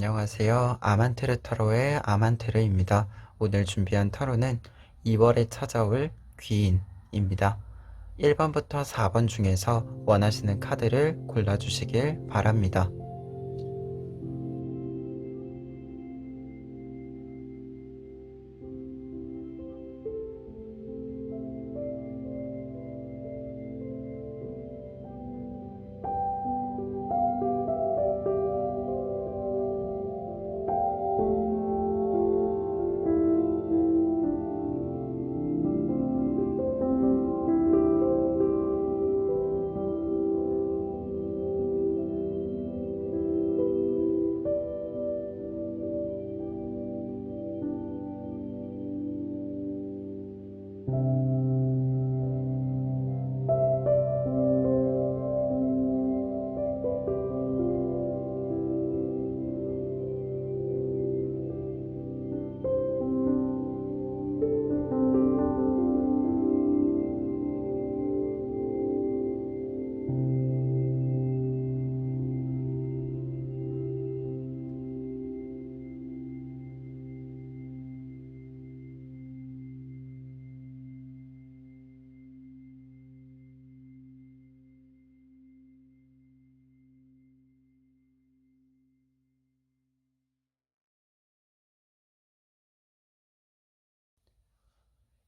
안녕하세요. 아만테르 타로의 아만테르입니다. 오늘 준비한 타로는 2월에 찾아올 귀인입니다. 1번부터 4번 중에서 원하시는 카드를 골라주시길 바랍니다.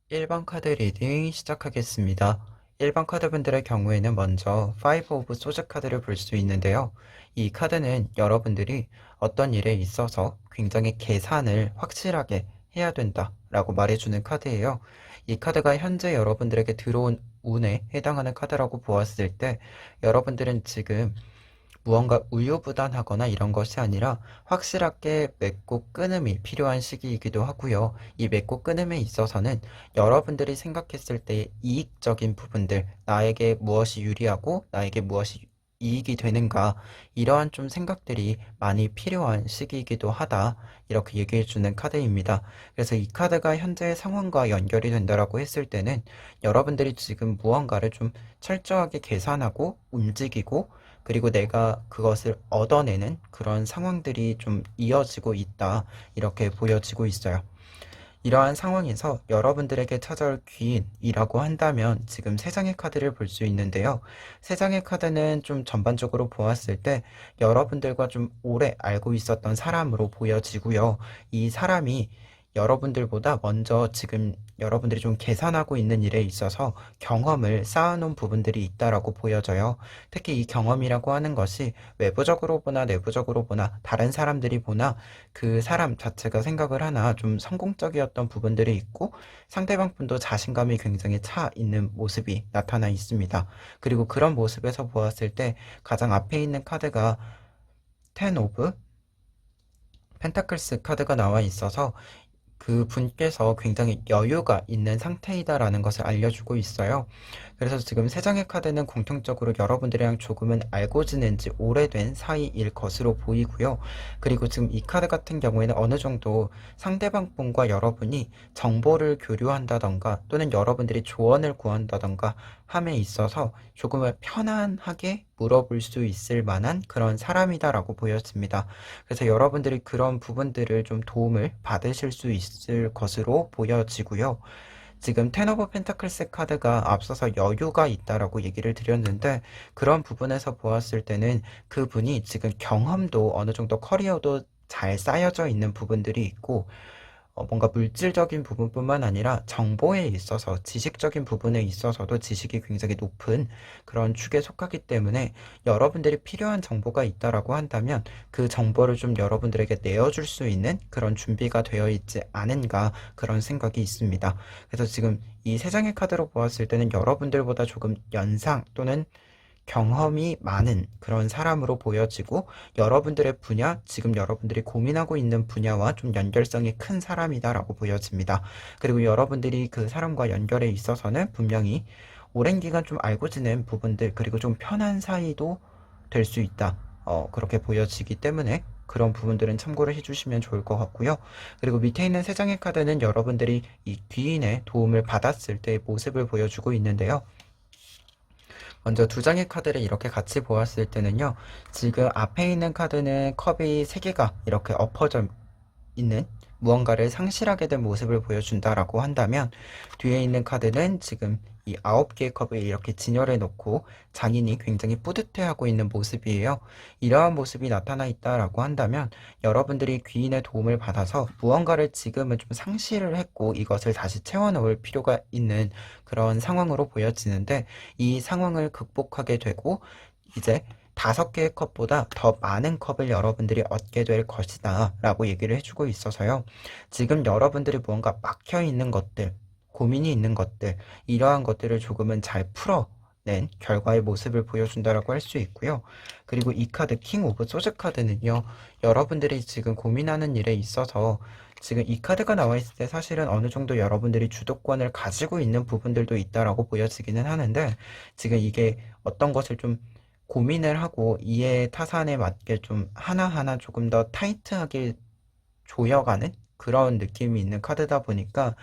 1번 카드 리딩 시작하겠습니다. 1번 카드분들의 경우에는 먼저 5 오브 소즈 카드를 볼 수 있는데요. 이 카드는 여러분들이 어떤 일에 있어서 굉장히 계산을 확실하게 해야 된다 라고 말해주는 카드예요. 이 카드가 현재 여러분들에게 들어온 운에 해당하는 카드라고 보았을 때 여러분들은 지금 무언가 우유부단하거나 이런 것이 아니라 확실하게 맺고 끊음이 필요한 시기이기도 하고요. 이 맺고 끊음에 있어서는 여러분들이 생각했을 때 이익적인 부분들, 나에게 무엇이 유리하고 나에게 무엇이 이익이 되는가, 이러한 좀 생각들이 많이 필요한 시기이기도 하다, 이렇게 얘기해 주는 카드입니다. 그래서 이 카드가 현재의 상황과 연결이 된다라고 했을 때는 여러분들이 지금 무언가를 좀 철저하게 계산하고 움직이고, 그리고 내가 그것을 얻어내는 그런 상황들이 좀 이어지고 있다, 이렇게 보여지고 있어요. 이러한 상황에서 여러분들에게 찾아올 귀인이라고 한다면 지금 세 장의 카드를 볼 수 있는데요. 세 장의 카드는 좀 전반적으로 보았을 때 여러분들과 좀 오래 알고 있었던 사람으로 보여지고요. 이 사람이 여러분들보다 먼저 지금 여러분들이 좀 계산하고 있는 일에 있어서 경험을 쌓아놓은 부분들이 있다라고 보여져요. 특히 이 경험이라고 하는 것이 외부적으로 보나 내부적으로 보나 다른 사람들이 보나 그 사람 자체가 생각을 하나 좀 성공적이었던 부분들이 있고 상대방 분도 자신감이 굉장히 차 있는 모습이 나타나 있습니다. 그리고 그런 모습에서 보았을 때 가장 앞에 있는 카드가 10 오브 펜타클스 카드가 나와 있어서 그 분께서 굉장히 여유가 있는 상태이다라는 것을 알려주고 있어요. 그래서 지금 세 장의 카드는 공통적으로 여러분들이랑 조금은 알고 지낸 지 오래된 사이일 것으로 보이고요. 그리고 지금 이 카드 같은 경우에는 어느 정도 상대방 분과 여러분이 정보를 교류한다던가 또는 여러분들이 조언을 구한다던가 함에 있어서 조금은 편안하게 물어볼 수 있을 만한 그런 사람이다라고 보여집니다. 그래서 여러분들이 그런 부분들을 좀 도움을 받으실 수 있을 것으로 보여지고요. 지금 텐 오브 펜타클스 카드가 앞서서 여유가 있다라고 얘기를 드렸는데 그런 부분에서 보았을 때는 그분이 지금 경험도 어느 정도 커리어도 잘 쌓여져 있는 부분들이 있고 뭔가 물질적인 부분뿐만 아니라 정보에 있어서 지식적인 부분에 있어서도 지식이 굉장히 높은 그런 축에 속하기 때문에 여러분들이 필요한 정보가 있다라고 한다면 그 정보를 좀 여러분들에게 내어줄 수 있는 그런 준비가 되어 있지 않은가, 그런 생각이 있습니다. 그래서 지금 이 세 장의 카드로 보았을 때는 여러분들보다 조금 연상 또는 경험이 많은 그런 사람으로 보여지고 여러분들의 분야, 지금 여러분들이 고민하고 있는 분야와 좀 연결성이 큰 사람이다라고 보여집니다. 그리고 여러분들이 그 사람과 연결에 있어서는 분명히 오랜 기간 좀 알고 지낸 부분들, 그리고 좀 편한 사이도 될 수 있다. 그렇게 보여지기 때문에 그런 부분들은 참고를 해주시면 좋을 것 같고요. 그리고 밑에 있는 세 장의 카드는 여러분들이 이 귀인의 도움을 받았을 때의 모습을 보여주고 있는데요. 먼저 두 장의 카드를 이렇게 같이 보았을 때는요, 지금 앞에 있는 카드는 컵이 3개가 이렇게 엎어져 있는 무언가를 상실하게 된 모습을 보여준다라고 한다면, 뒤에 있는 카드는 지금 이 9개의 컵을 이렇게 진열해 놓고 장인이 굉장히 뿌듯해하고 있는 모습이에요. 이러한 모습이 나타나 있다라고 한다면 여러분들이 귀인의 도움을 받아서 무언가를 지금은 좀 상실을 했고 이것을 다시 채워 넣을 필요가 있는 그런 상황으로 보여지는데, 이 상황을 극복하게 되고 이제 5개의 컵보다 더 많은 컵을 여러분들이 얻게 될 것이다 라고 얘기를 해주고 있어서요. 지금 여러분들이 무언가 막혀 있는 것들, 고민이 있는 것들, 이러한 것들을 조금은 잘 풀어낸 결과의 모습을 보여준다라고 할 수 있고요. 그리고 이 카드 킹 오브 소즈 카드는요, 여러분들이 지금 고민하는 일에 있어서 지금 이 카드가 나와 있을 때 사실은 어느 정도 여러분들이 주도권을 가지고 있는 부분들도 있다라고 보여지기는 하는데, 지금 이게 어떤 것을 좀 고민을 하고 이해 타산에 맞게 좀 하나하나 조금 더 타이트하게 조여가는 그런 느낌이 있는 카드다 보니까,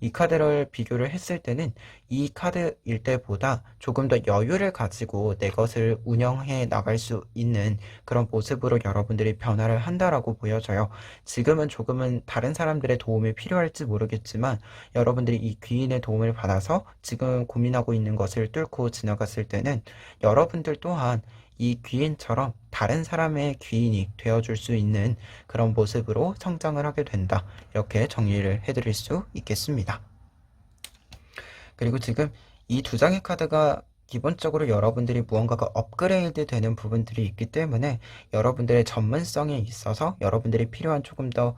이 카드를 비교를 했을 때는 이 카드일 때보다 조금 더 여유를 가지고 내 것을 운영해 나갈 수 있는 그런 모습으로 여러분들이 변화를 한다라고 보여져요. 지금은 조금은 다른 사람들의 도움이 필요할지 모르겠지만 여러분들이 이 귀인의 도움을 받아서 지금 고민하고 있는 것을 뚫고 지나갔을 때는 여러분들 또한 이 귀인처럼 다른 사람의 귀인이 되어줄 수 있는 그런 모습으로 성장을 하게 된다. 이렇게 정리를 해드릴 수 있겠습니다. 그리고 지금 이 두 장의 카드가 기본적으로 여러분들이 무언가가 업그레이드 되는 부분들이 있기 때문에 여러분들의 전문성에 있어서 여러분들이 필요한 조금 더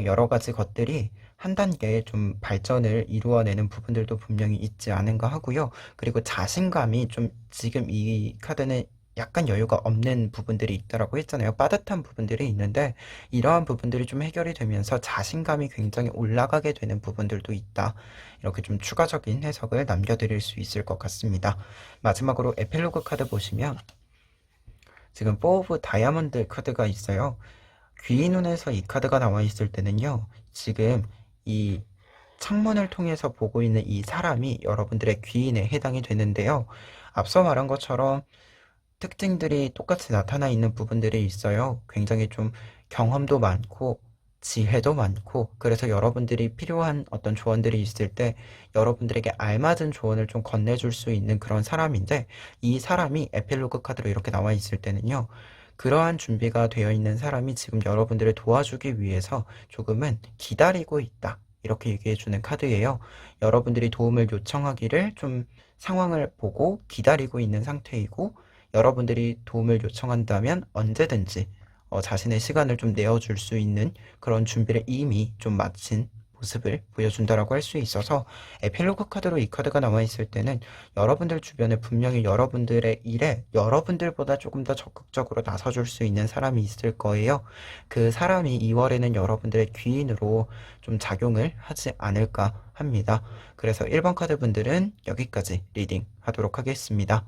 여러 가지 것들이 한 단계 좀 발전을 이루어내는 부분들도 분명히 있지 않은가 하고요. 그리고 자신감이 좀 지금 이 카드는 약간 여유가 없는 부분들이 있다라고 했잖아요. 빠듯한 부분들이 있는데 이러한 부분들이 좀 해결이 되면서 자신감이 굉장히 올라가게 되는 부분들도 있다. 이렇게 좀 추가적인 해석을 남겨드릴 수 있을 것 같습니다. 마지막으로 에필로그 카드 보시면 지금 4 오브 다이아몬드 카드가 있어요. 귀인운에서 이 카드가 나와 있을 때는요, 지금 이 창문을 통해서 보고 있는 이 사람이 여러분들의 귀인에 해당이 되는데요. 앞서 말한 것처럼 특징들이 똑같이 나타나 있는 부분들이 있어요. 굉장히 좀 경험도 많고 지혜도 많고, 그래서 여러분들이 필요한 어떤 조언들이 있을 때 여러분들에게 알맞은 조언을 좀 건네줄 수 있는 그런 사람인데, 이 사람이 에필로그 카드로 이렇게 나와 있을 때는요, 그러한 준비가 되어 있는 사람이 지금 여러분들을 도와주기 위해서 조금은 기다리고 있다. 이렇게 얘기해주는 카드예요. 여러분들이 도움을 요청하기를 좀 상황을 보고 기다리고 있는 상태이고, 여러분들이 도움을 요청한다면 언제든지 자신의 시간을 좀 내어줄 수 있는 그런 준비를 이미 좀 마친 모습을 보여준다라고 할 수 있어서, 에필로그 카드로 이 카드가 나와 있을 때는 여러분들 주변에 분명히 여러분들의 일에 여러분들보다 조금 더 적극적으로 나서줄 수 있는 사람이 있을 거예요. 그 사람이 2월에는 여러분들의 귀인으로 좀 작용을 하지 않을까 합니다. 그래서 1번 카드 분들은 여기까지 리딩 하도록 하겠습니다.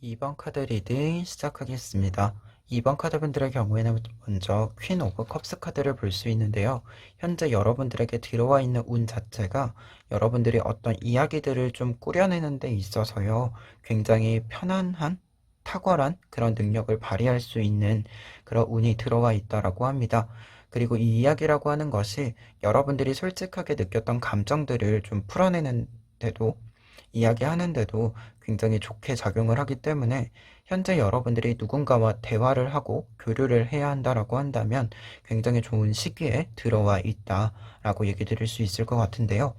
2번 카드 리딩 시작하겠습니다. 2번 카드분들의 경우에는 먼저 퀸 오브 컵스 카드를 볼 수 있는데요. 현재 여러분들에게 들어와 있는 운 자체가 여러분들이 어떤 이야기들을 좀 꾸려내는 데 있어서요, 굉장히 편안한, 탁월한 그런 능력을 발휘할 수 있는 그런 운이 들어와 있다라고 합니다. 그리고 이 이야기라고 하는 것이 여러분들이 솔직하게 느꼈던 감정들을 좀 풀어내는 데도, 이야기하는데도 굉장히 좋게 작용을 하기 때문에, 현재 여러분들이 누군가와 대화를 하고 교류를 해야 한다라고 한다면 굉장히 좋은 시기에 들어와 있다라고 얘기 드릴 수 있을 것 같은데요.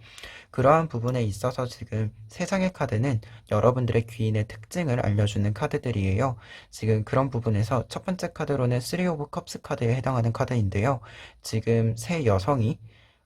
그러한 부분에 있어서 지금 세 장의 카드는 여러분들의 귀인의 특징을 알려주는 카드들이에요. 지금 그런 부분에서 첫 번째 카드로는 3 오브 컵스 카드에 해당하는 카드인데요. 지금 세 여성이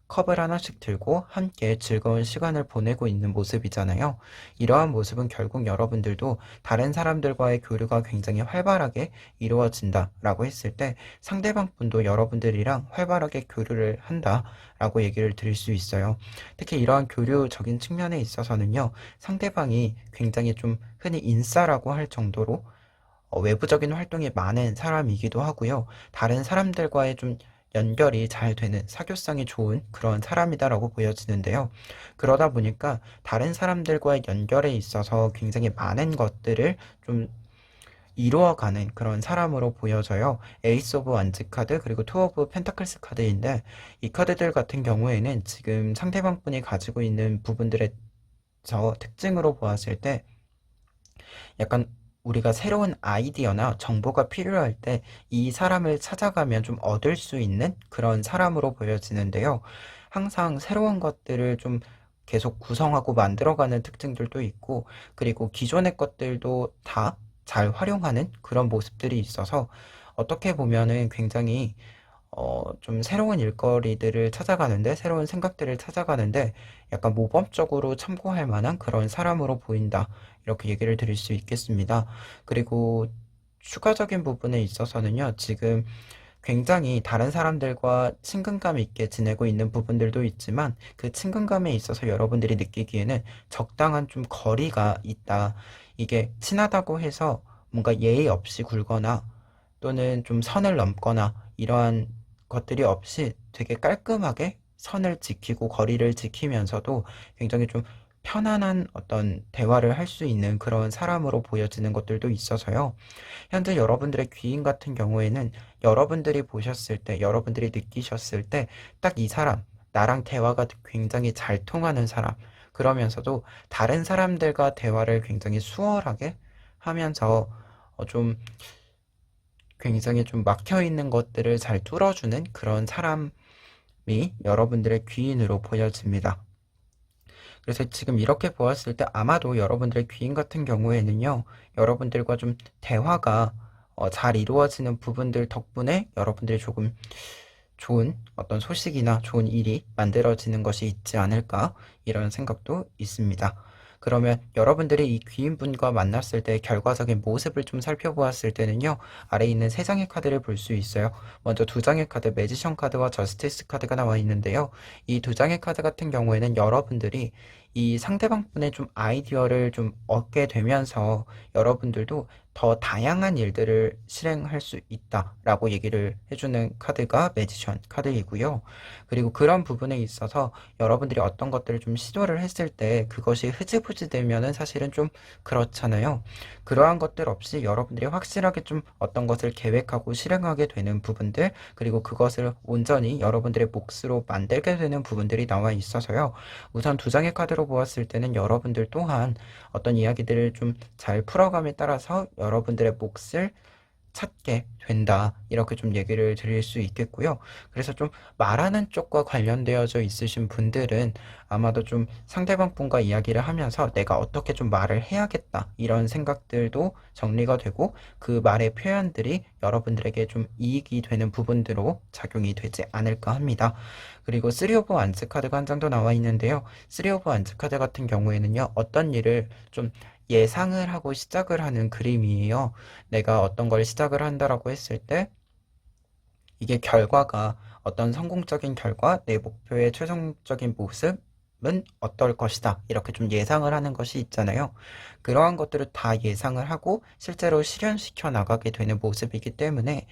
컵을 하나씩 들고 함께 즐거운 시간을 보내고 있는 모습이잖아요. 이러한 모습은 결국 여러분들도 다른 사람들과의 교류가 굉장히 활발하게 이루어진다라고 했을 때 상대방 분도 여러분들이랑 활발하게 교류를 한다라고 얘기를 드릴 수 있어요. 특히 이러한 교류적인 측면에 있어서는요, 상대방이 굉장히 좀 흔히 인싸라고 할 정도로 외부적인 활동이 많은 사람이기도 하고요. 다른 사람들과의 좀 연결이 잘 되는 사교성이 좋은 그런 사람이다라고 보여지는데요. 그러다 보니까 다른 사람들과의 연결에 있어서 굉장히 많은 것들을 좀 이루어가는 그런 사람으로 보여져요. 에이스 오브 완즈 카드 그리고 투 오브 펜타클스 카드인데 이 카드들 같은 경우에는 지금 상대방 분이 가지고 있는 부분들의 저 특징으로 보았을 때 약간 우리가 새로운 아이디어나 정보가 필요할 때 이 사람을 찾아가면 좀 얻을 수 있는 그런 사람으로 보여지는데요. 항상 새로운 것들을 좀 계속 구성하고 만들어가는 특징들도 있고, 그리고 기존의 것들도 다 잘 활용하는 그런 모습들이 있어서 어떻게 보면은 굉장히 좀 새로운 일거리들을 찾아가는데, 새로운 생각들을 찾아가는데 약간 모범적으로 참고할 만한 그런 사람으로 보인다. 이렇게 얘기를 드릴 수 있겠습니다. 그리고 추가적인 부분에 있어서는요, 지금 굉장히 다른 사람들과 친근감 있게 지내고 있는 부분들도 있지만 그 친근감에 있어서 여러분들이 느끼기에는 적당한 좀 거리가 있다. 이게 친하다고 해서 뭔가 예의 없이 굴거나 또는 좀 선을 넘거나 이러한 것들이 없이 되게 깔끔하게 선을 지키고 거리를 지키면서도 굉장히 좀 편안한 어떤 대화를 할 수 있는 그런 사람으로 보여지는 것들도 있어서요. 현재 여러분들의 귀인 같은 경우에는 여러분들이 보셨을 때, 여러분들이 느끼셨을 때, 딱 이 사람, 나랑 대화가 굉장히 잘 통하는 사람, 그러면서도 다른 사람들과 대화를 굉장히 수월하게 하면서 좀 굉장히 좀 막혀 있는 것들을 잘 뚫어주는 그런 사람이 여러분들의 귀인으로 보여집니다. 그래서 지금 이렇게 보았을 때 아마도 여러분들의 귀인 같은 경우에는요, 여러분들과 좀 대화가 잘 이루어지는 부분들 덕분에 여러분들이 조금 좋은 어떤 소식이나 좋은 일이 만들어지는 것이 있지 않을까, 이런 생각도 있습니다. 그러면 여러분들이 이 귀인분과 만났을 때 결과적인 모습을 좀 살펴보았을 때는요, 아래에 있는 세 장의 카드를 볼 수 있어요. 먼저 두 장의 카드, 매지션 카드와 저스티스 카드가 나와 있는데요. 이 두 장의 카드 같은 경우에는 여러분들이 이 상대방 분의 좀 아이디어를 좀 얻게 되면서 여러분들도 더 다양한 일들을 실행할 수 있다라고 얘기를 해주는 카드가 매지션 카드이고요. 그리고 그런 부분에 있어서 여러분들이 어떤 것들을 좀 시도를 했을 때 그것이 흐지부지 되면은 사실은 좀 그렇잖아요. 그러한 것들 없이 여러분들이 확실하게 좀 어떤 것을 계획하고 실행하게 되는 부분들, 그리고 그것을 온전히 여러분들의 몫으로 만들게 되는 부분들이 나와 있어서요. 우선 두 장의 카드로 보았을 때는 여러분들 또한 어떤 이야기들을 좀 잘 풀어감에 따라서 여러분들의 몫을 찾게 된다. 이렇게 좀 얘기를 드릴 수 있겠고요. 그래서 좀 말하는 쪽과 관련되어져 있으신 분들은 아마도 좀 상대방 분과 이야기를 하면서 내가 어떻게 좀 말을 해야겠다. 이런 생각들도 정리가 되고 그 말의 표현들이 여러분들에게 좀 이익이 되는 부분들로 작용이 되지 않을까 합니다. 그리고 3 오브 완즈 카드가 한 장도 나와 있는데요. 3 오브 완즈 카드 같은 경우에는요. 어떤 일을 좀 예상을 하고 시작을 하는 그림이에요. 내가 어떤 걸 시작을 한다라고 했을 때 이게 결과가 어떤 성공적인 결과, 내 목표의 최종적인 모습은 어떨 것이다. 이렇게 좀 예상을 하는 것이 있잖아요. 그러한 것들을 다 예상을 하고 실제로 실현시켜 나가게 되는 모습이기 때문에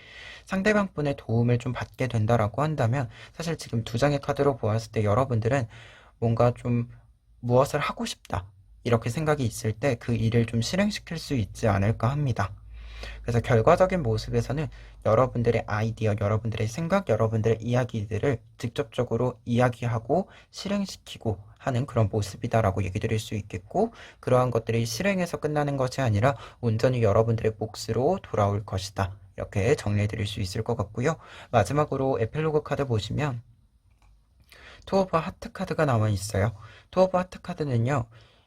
상대방 분의 도움을 좀 받게 된다라고 한다면 사실 지금 두 장의 카드로 보았을 때 여러분들은 뭔가 좀 무엇을 하고 싶다. 이렇게 생각이 있을 때 그 일을 좀 실행시킬 수 있지 않을까 합니다. 그래서 결과적인 모습에서는 여러분들의 아이디어, 여러분들의 생각, 여러분들의 이야기들을 직접적으로 이야기하고 실행시키고 하는 그런 모습이다라고 얘기 드릴 수 있겠고, 그러한 것들이 실행에서 끝나는 것이 아니라 온전히 여러분들의 몫으로 돌아올 것이다. 이렇게 정리해 드릴 수 있을 것 같고요. 마지막으로 에필로그 카드 보시면 투 오브 하트 카드가 나와 있어요. 투 오브 하트 카드는요,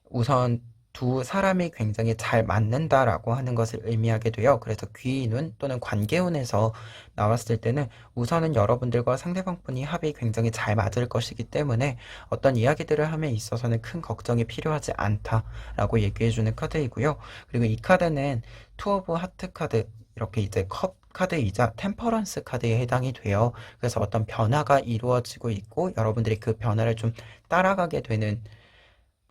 우선 두 사람이 굉장히 잘 맞는다라고 하는 것을 의미하게 돼요. 그래서 귀인운 또는 관계운에서 나왔을 때는 우선은 여러분들과 상대방 분이 합이 굉장히 잘 맞을 것이기 때문에 어떤 이야기들을 함에 있어서는 큰 걱정이 필요하지 않다라고 얘기해주는 카드이고요. 그리고 이 카드는 투 오브 하트 카드, 이렇게 이제 컵 카드이자 템퍼런스 카드에 해당이 돼요. 그래서 어떤 변화가 이루어지고 있고 여러분들이 그 변화를 좀 따라가게 되는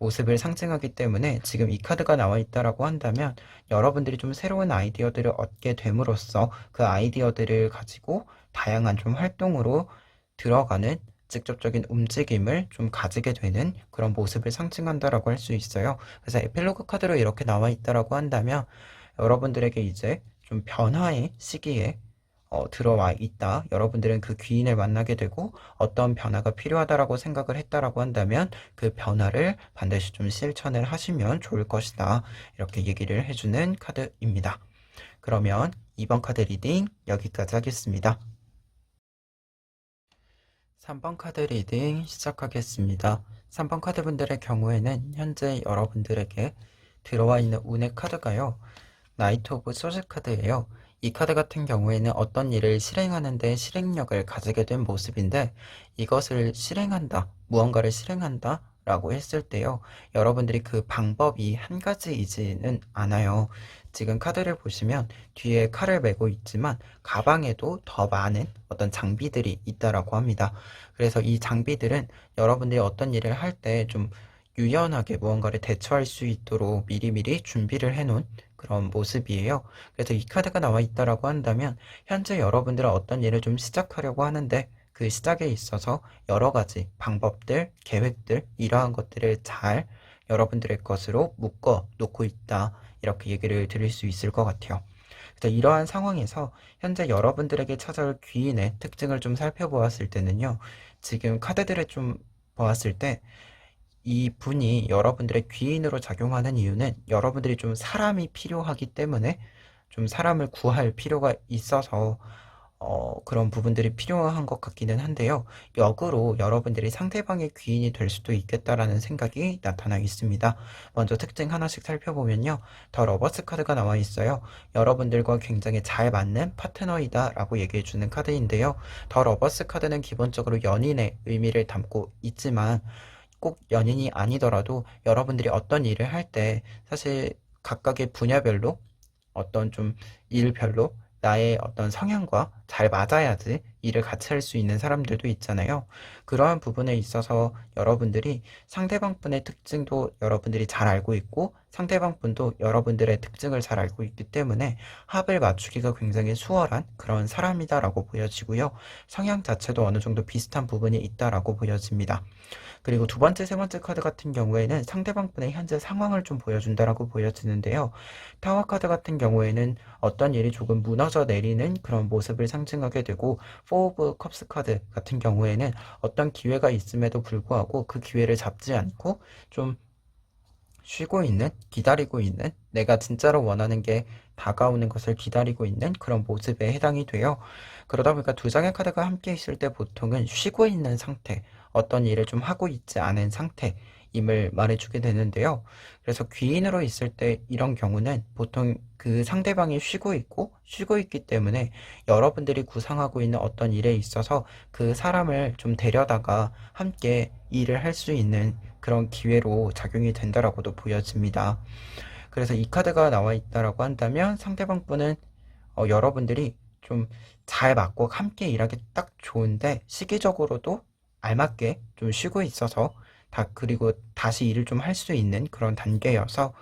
모습을 상징하기 때문에 지금 이 카드가 나와 있다라고 한다면 여러분들이 좀 새로운 아이디어들을 얻게 됨으로써 그 아이디어들을 가지고 다양한 좀 활동으로 들어가는 직접적인 움직임을 좀 가지게 되는 그런 모습을 상징한다라고 할 수 있어요. 그래서 에필로그 카드로 이렇게 나와 있다라고 한다면 여러분들에게 이제 좀 변화의 시기에 들어와 있다. 여러분들은 그 귀인을 만나게 되고 어떤 변화가 필요하다라고 생각을 했다라고 한다면 그 변화를 반드시 좀 실천을 하시면 좋을 것이다. 이렇게 얘기를 해주는 카드입니다. 그러면 이번 카드 리딩 여기까지 하겠습니다. 3번 카드 리딩 시작하겠습니다. 3번 카드분들의 경우에는 현재 여러분들에게 들어와 있는 운의 카드가요. 나이트 오브 소즈 카드예요. 이 카드 같은 경우에는 어떤 일을 실행하는 데 실행력을 가지게 된 모습인데 이것을 실행한다, 무언가를 실행한다 라고 했을 때요. 여러분들이 그 방법이 한 가지이지는 않아요. 지금 카드를 보시면 뒤에 칼을 메고 있지만 가방에도 더 많은 어떤 장비들이 있다라고 합니다. 그래서 이 장비들은 여러분들이 어떤 일을 할 때 좀 유연하게 무언가를 대처할 수 있도록 미리미리 준비를 해놓은 그런 모습이에요. 그래서 이 카드가 나와 있다라고 한다면 현재 여러분들은 어떤 일을 좀 시작하려고 하는데 그 시작에 있어서 여러 가지 방법들, 계획들, 이러한 것들을 잘 여러분들의 것으로 묶어 놓고 있다. 이렇게 얘기를 드릴 수 있을 것 같아요. 그래서 이러한 상황에서 현재 여러분들에게 찾아올 귀인의 특징을 좀 살펴보았을 때는요. 지금 카드들을 좀 보았을 때 이 분이 여러분들의 귀인으로 작용하는 이유는 여러분들이 좀 사람이 필요하기 때문에 좀 사람을 구할 필요가 있어서 그런 부분들이 필요한 것 같기는 한데요. 역으로 여러분들이 상대방의 귀인이 될 수도 있겠다라는 생각이 나타나 있습니다. 먼저 특징 하나씩 살펴보면요. 더 러버스 카드가 나와 있어요. 여러분들과 굉장히 잘 맞는 파트너이다라고 얘기해주는 카드인데요. 더 러버스 카드는 기본적으로 연인의 의미를 담고 있지만 꼭 연인이 아니더라도 여러분들이 어떤 일을 할 때 사실 각각의 분야별로 어떤 좀 일별로 나의 어떤 성향과 잘 맞아야지 일을 같이 할 수 있는 사람들도 있잖아요. 그러한 부분에 있어서 여러분들이 상대방 분의 특징도 여러분들이 잘 알고 있고 상대방 분도 여러분들의 특징을 잘 알고 있기 때문에 합을 맞추기가 굉장히 수월한 그런 사람이다라고 보여지고요. 성향 자체도 어느 정도 비슷한 부분이 있다라고 보여집니다. 그리고 두 번째, 세 번째 카드 같은 경우에는 상대방 분의 현재 상황을 좀 보여준다라고 보여지는데요. 타워 카드 같은 경우에는 어떤 일이 조금 무너져 내리는 그런 모습을 상징하게 되고, 포 오브 컵스 카드 같은 경우에는 어떤 기회가 있음에도 불구하고 그 기회를 잡지 않고 좀 쉬고 있는, 기다리고 있는, 내가 진짜로 원하는 게 다가오는 것을 기다리고 있는 그런 모습에 해당이 돼요. 그러다 보니까 두 장의 카드가 함께 있을 때 보통은 쉬고 있는 상태, 어떤 일을 좀 하고 있지 않은 상태임을 말해주게 되는데요. 그래서 귀인으로 있을 때 이런 경우는 보통 그 상대방이 쉬고 있기 때문에 여러분들이 구상하고 있는 어떤 일에 있어서 그 사람을 좀 데려다가 함께 일을 할 수 있는 그런 기회로 작용이 된다라고도 보여집니다. 그래서 이 카드가 나와 있다라고 한다면 상대방 분은 여러분들이 좀 잘 맞고 함께 일하기 딱 좋은데 시기적으로도 알맞게 좀 쉬고 있어서 그리고 다시 일을 좀 할 수 있는 그런 단계여서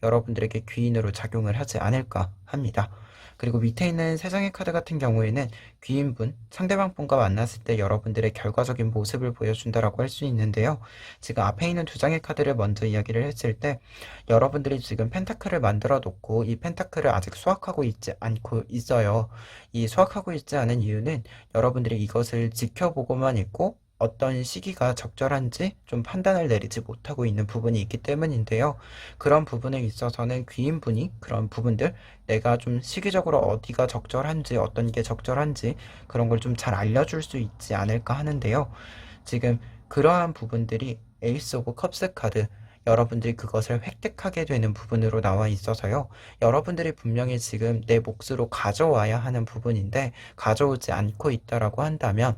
여러분들에게 귀인으로 작용을 하지 않을까 합니다. 그리고 밑에 있는 세 장의 카드 같은 경우에는 귀인분, 상대방 분과 만났을 때 여러분들의 결과적인 모습을 보여준다라고 할 수 있는데요. 지금 앞에 있는 두 장의 카드를 먼저 이야기를 했을 때 여러분들이 지금 펜타클을 만들어 놓고 이 펜타클을 아직 수확하고 있지 않고 있어요. 이 수확하고 있지 않은 이유는 여러분들이 이것을 지켜보고만 있고 어떤 시기가 적절한지 좀 판단을 내리지 못하고 있는 부분이 있기 때문인데요. 그런 부분에 있어서는 귀인분이 그런 부분들, 내가 좀 시기적으로 어디가 적절한지, 어떤 게 적절한지 그런 걸 좀 잘 알려줄 수 있지 않을까 하는데요. 지금 그러한 부분들이 에이스 오브 컵스 카드, 여러분들이 그것을 획득하게 되는 부분으로 나와 있어서요. 여러분들이 분명히 지금 내 몫으로 가져와야 하는 부분인데 가져오지 않고 있다라고 한다면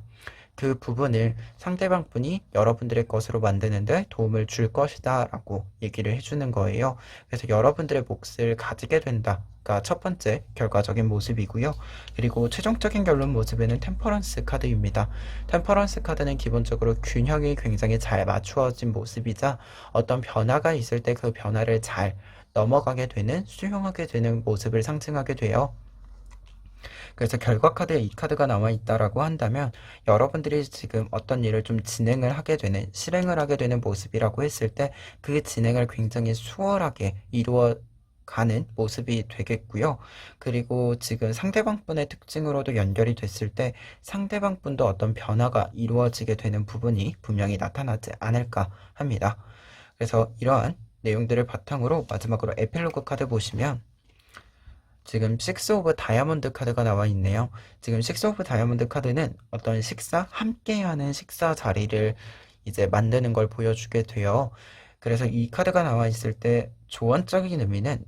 그 부분을 상대방 분이 여러분들의 것으로 만드는데 도움을 줄 것이다 라고 얘기를 해주는 거예요. 그래서 여러분들의 몫을 가지게 된다가 첫 번째 결과적인 모습이고요. 그리고 최종적인 결론 모습에는 템퍼런스 카드입니다. 템퍼런스 카드는 기본적으로 균형이 굉장히 잘 맞추어진 모습이자 어떤 변화가 있을 때 그 변화를 잘 넘어가게 되는, 수용하게 되는 모습을 상징하게 돼요. 그래서 결과 카드에 이 카드가 나와 있다라고 한다면 여러분들이 지금 어떤 일을 좀 진행을 하게 되는, 실행을 하게 되는 모습이라고 했을 때 그 진행을 굉장히 수월하게 이루어 가는 모습이 되겠고요. 그리고 지금 상대방 분의 특징으로도 연결이 됐을 때 상대방 분도 어떤 변화가 이루어지게 되는 부분이 분명히 나타나지 않을까 합니다. 그래서 이러한 내용들을 바탕으로 마지막으로 에필로그 카드 보시면 지금 식스 오브 다이아몬드 카드가 나와 있네요. 지금 식스 오브 다이아몬드 카드는 어떤 식사, 함께하는 식사 자리를 이제 만드는 걸 보여주게 돼요. 그래서 이 카드가 나와 있을 때 조언적인 의미는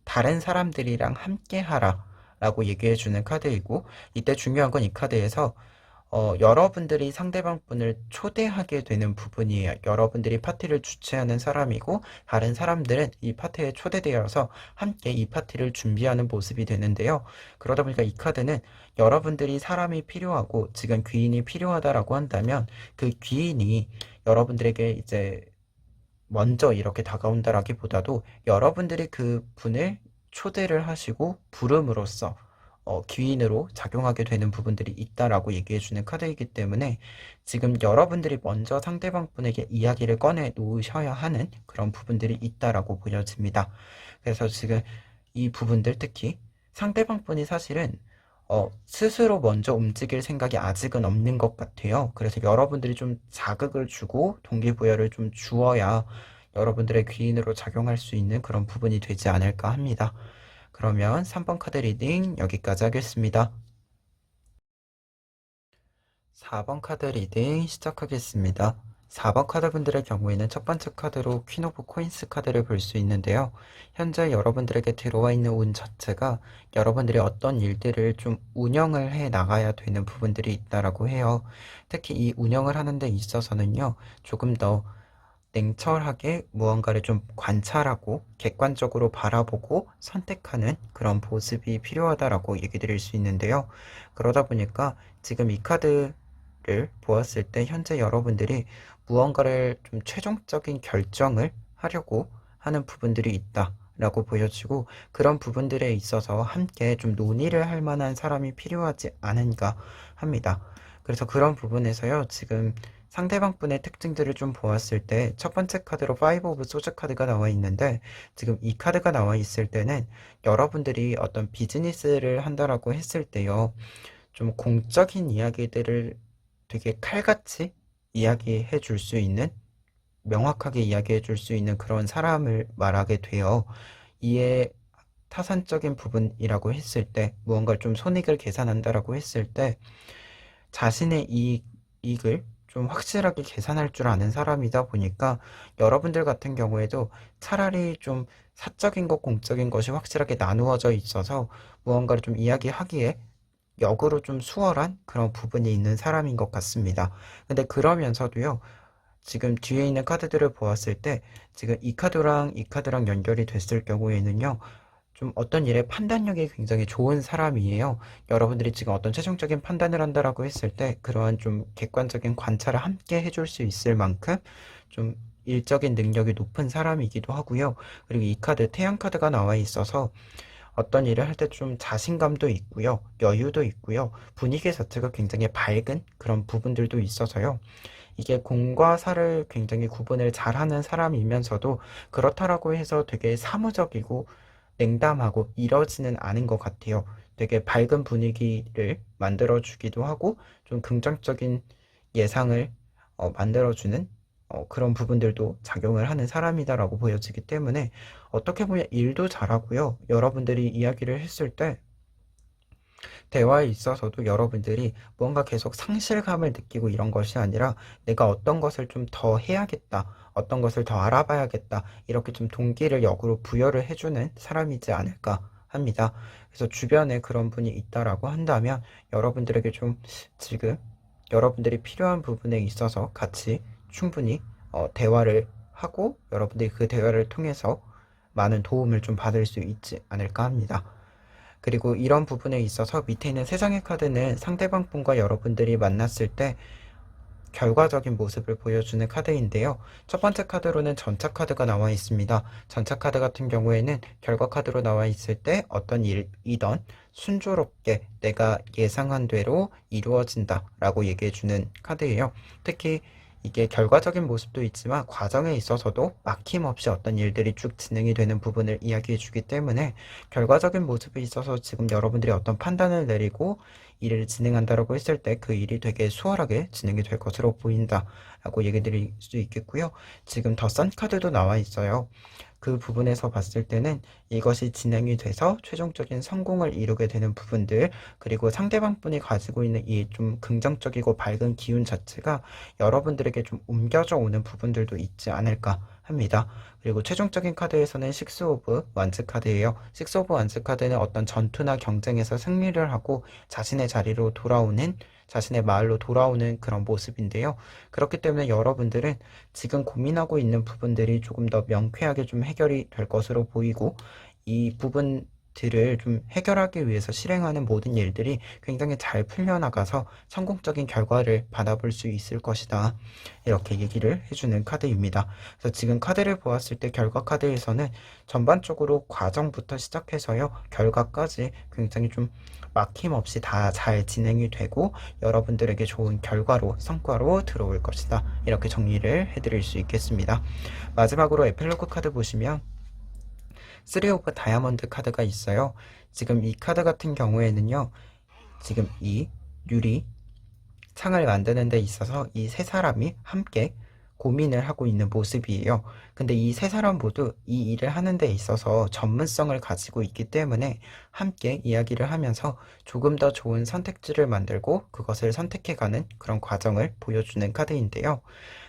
다른 사람들이랑 함께하라 라고 얘기해 주는 카드이고, 이때 중요한 건 이 카드에서 여러분들이 상대방 분을 초대하게 되는 부분이에요. 여러분들이 파티를 주최하는 사람이고, 다른 사람들은 이 파티에 초대되어서 함께 이 파티를 준비하는 모습이 되는데요. 그러다 보니까 이 카드는 여러분들이 사람이 필요하고, 지금 귀인이 필요하다라고 한다면, 그 귀인이 여러분들에게 이제 먼저 이렇게 다가온다라기보다도 여러분들이 그 분을 초대를 하시고 부름으로써 귀인으로 작용하게 되는 부분들이 있다라고 얘기해주는 카드이기 때문에 지금 여러분들이 먼저 상대방 분에게 이야기를 꺼내 놓으셔야 하는 그런 부분들이 있다라고 보여집니다. 그래서 지금 이 부분들, 특히 상대방 분이 사실은 스스로 먼저 움직일 생각이 아직은 없는 것 같아요. 그래서 여러분들이 좀 자극을 주고 동기부여를 좀 주어야 여러분들의 귀인으로 작용할 수 있는 그런 부분이 되지 않을까 합니다. 그러면 3번 카드 리딩 여기까지 하겠습니다. 4번 카드 리딩 시작하겠습니다. 4번 카드분들의 경우에는 첫 번째 카드로 퀸 오브 코인스 카드를 볼 수 있는데요. 현재 여러분들에게 들어와 있는 운 자체가 여러분들이 어떤 일들을 좀 운영을 해 나가야 되는 부분들이 있다라고 해요. 특히 이 운영을 하는 데 있어서는요, 조금 더 냉철하게 무언가를 좀 관찰하고 객관적으로 바라보고 선택하는 그런 모습이 필요하다라고 얘기 드릴 수 있는데요. 그러다 보니까 지금 이 카드를 보았을 때 현재 여러분들이 무언가를 좀 최종적인 결정을 하려고 하는 부분들이 있다라고 보여지고, 그런 부분들에 있어서 함께 좀 논의를 할 만한 사람이 필요하지 않은가 합니다. 그래서 그런 부분에서요, 지금 상대방 분의 특징들을 좀 보았을 때 첫 번째 카드로 파이브 오브 소즈 카드가 나와 있는데, 지금 이 카드가 나와 있을 때는 여러분들이 어떤 비즈니스를 한다라고 했을 때요, 좀 공적인 이야기들을 되게 칼같이 이야기해 줄 수 있는, 명확하게 이야기해 줄 수 있는 그런 사람을 말하게 돼요. 이에 타산적인 부분이라고 했을 때, 무언가를 좀 손익을 계산한다라고 했을 때 자신의 이익을 좀 확실하게 계산할 줄 아는 사람이다 보니까 여러분들 같은 경우에도 차라리 좀 사적인 것, 공적인 것이 확실하게 나누어져 있어서 무언가를 좀 이야기하기에 역으로 좀 수월한 그런 부분이 있는 사람인 것 같습니다. 근데 그러면서도요, 지금 뒤에 있는 카드들을 보았을 때 지금 이 카드랑 이 카드랑 연결이 됐을 경우에는요, 좀 어떤 일에 판단력이 굉장히 좋은 사람이에요. 여러분들이 지금 어떤 최종적인 판단을 한다라고 했을 때 그러한 좀 객관적인 관찰을 함께 해줄 수 있을 만큼 좀 일적인 능력이 높은 사람이기도 하고요. 그리고 이 카드, 태양 카드가 나와 있어서 어떤 일을 할 때 좀 자신감도 있고요. 여유도 있고요. 분위기 자체가 굉장히 밝은 그런 부분들도 있어서요. 이게 공과 사를 굉장히 구분을 잘하는 사람이면서도 그렇다라고 해서 되게 사무적이고 냉담하고 이러지는 않은 것 같아요. 되게 밝은 분위기를 만들어주기도 하고 좀 긍정적인 예상을 만들어주는 그런 부분들도 작용을 하는 사람이다라고 보여지기 때문에 어떻게 보면 일도 잘하고요. 여러분들이 이야기를 했을 때 대화에 있어서도 여러분들이 뭔가 계속 상실감을 느끼고 이런 것이 아니라 내가 어떤 것을 좀 더 해야겠다, 어떤 것을 더 알아봐야겠다, 이렇게 좀 동기를 역으로 부여를 해주는 사람이지 않을까 합니다. 그래서 주변에 그런 분이 있다라고 한다면 여러분들에게 좀 지금 여러분들이 필요한 부분에 있어서 같이 충분히 대화를 하고 여러분들이 그 대화를 통해서 많은 도움을 좀 받을 수 있지 않을까 합니다. 그리고 이런 부분에 있어서 밑에 있는 세 장의 카드는 상대방 분과 여러분들이 만났을 때 결과적인 모습을 보여주는 카드인데요. 첫 번째 카드로는 전차 카드가 나와 있습니다. 전차 카드 같은 경우에는 결과 카드로 나와 있을 때 어떤 일이던 순조롭게 내가 예상한 대로 이루어진다 라고 얘기해주는 카드예요. 특히 이게 결과적인 모습도 있지만 과정에 있어서도 막힘없이 어떤 일들이 쭉 진행이 되는 부분을 이야기해 주기 때문에 결과적인 모습에 있어서 지금 여러분들이 어떤 판단을 내리고 일을 진행한다라고 했을 때 그 일이 되게 수월하게 진행이 될 것으로 보인다 라고 얘기 드릴 수 있겠고요. 지금 더 싼 카드도 나와 있어요. 그 부분에서 봤을 때는 이것이 진행이 돼서 최종적인 성공을 이루게 되는 부분들, 그리고 상대방 분이 가지고 있는 이 좀 긍정적이고 밝은 기운 자체가 여러분들에게 좀 옮겨져 오는 부분들도 있지 않을까 합니다. 그리고 최종적인 카드에서는 식스 오브 완즈 카드예요. 식스 오브 완즈 카드는 어떤 전투나 경쟁에서 승리를 하고 자신의 자리로 돌아오는, 자신의 마을로 돌아오는 그런 모습인데요. 그렇기 때문에 여러분들은 지금 고민하고 있는 부분들이 조금 더 명쾌하게 좀 해결이 될 것으로 보이고, 이 부분들을 좀 해결하기 위해서 실행하는 모든 일들이 굉장히 잘 풀려나가서 성공적인 결과를 받아볼 수 있을 것이다. 이렇게 얘기를 해주는 카드입니다. 그래서 지금 카드를 보았을 때 결과 카드에서는 전반적으로 과정부터 시작해서요, 결과까지 굉장히 좀 막힘없이 다 잘 진행이 되고 여러분들에게 좋은 결과로, 성과로 들어올 것이다. 이렇게 정리를 해드릴 수 있겠습니다. 마지막으로 에필로그 카드 보시면 3 오브 다이아몬드 카드가 있어요. 지금 이 카드 같은 경우에는요, 지금 이 유리 창을 만드는 데 있어서 이 세 사람이 함께 고민을 하고 있는 모습이에요. 근데 이 세 사람 모두 이 일을 하는 데 있어서 전문성을 가지고 있기 때문에 함께 이야기를 하면서 조금 더 좋은 선택지를 만들고 그것을 선택해가는 그런 과정을 보여주는 카드인데요.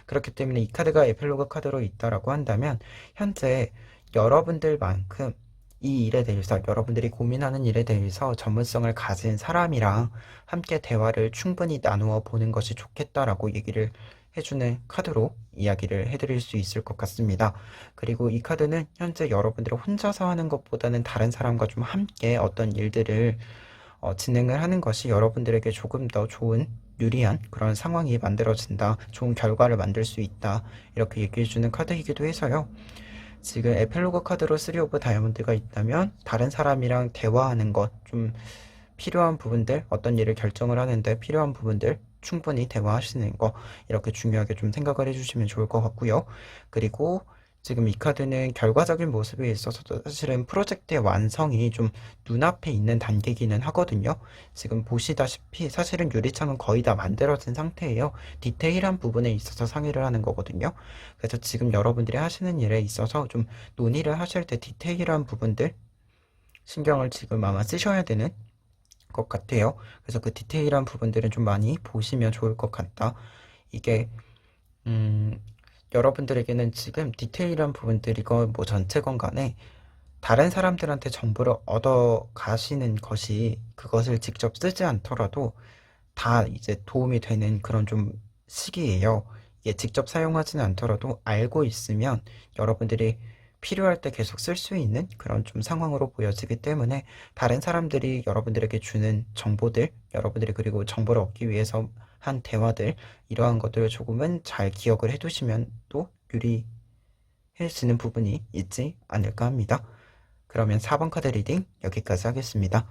그렇기 때문에 이 카드가 에필로그 카드로 있다라고 한다면 현재 여러분들만큼 이 일에 대해서, 여러분들이 고민하는 일에 대해서 전문성을 가진 사람이랑 함께 대화를 충분히 나누어 보는 것이 좋겠다라고 얘기를 해주는 카드로 이야기를 해드릴 수 있을 것 같습니다. 그리고 이 카드는 현재 여러분들이 혼자서 하는 것보다는 다른 사람과 좀 함께 어떤 일들을 진행을 하는 것이 여러분들에게 조금 더 좋은 유리한 그런 상황이 만들어진다, 좋은 결과를 만들 수 있다, 이렇게 얘기해주는 카드이기도 해서요. 지금 에필로그 카드로 3 오브 다이아몬드가 있다면 다른 사람이랑 대화하는 것, 좀 필요한 부분들, 어떤 일을 결정을 하는데 필요한 부분들 충분히 대화하시는 거, 이렇게 중요하게 좀 생각을 해주시면 좋을 것 같고요. 그리고 지금 이 카드는 결과적인 모습에 있어서도 사실은 프로젝트의 완성이 좀 눈앞에 있는 단계이기는 하거든요. 지금 보시다시피 사실은 유리창은 거의 다 만들어진 상태예요. 디테일한 부분에 있어서 상의를 하는 거거든요. 그래서 지금 여러분들이 하시는 일에 있어서 좀 논의를 하실 때 디테일한 부분들 신경을 지금 아마 쓰셔야 되는 것 같아요. 그래서 그 디테일한 부분들은 좀 많이 보시면 좋을 것 같다. 이게 음, 여러분들에게는 지금 디테일한 부분들이건 뭐 전체건 간에 다른 사람들한테 정보를 얻어 가시는 것이, 그것을 직접 쓰지 않더라도 다 이제 도움이 되는 그런 좀 시기예요. 이게 직접 사용하지는 않더라도 알고 있으면 여러분들이 필요할 때 계속 쓸 수 있는 그런 좀 상황으로 보여지기 때문에 다른 사람들이 여러분들에게 주는 정보들, 여러분들이 그리고 정보를 얻기 위해서 한 대화들, 이러한 것들을 조금은 잘 기억을 해두시면 또 유리해지는 부분이 있지 않을까 합니다. 그러면 4번 카드 리딩 여기까지 하겠습니다.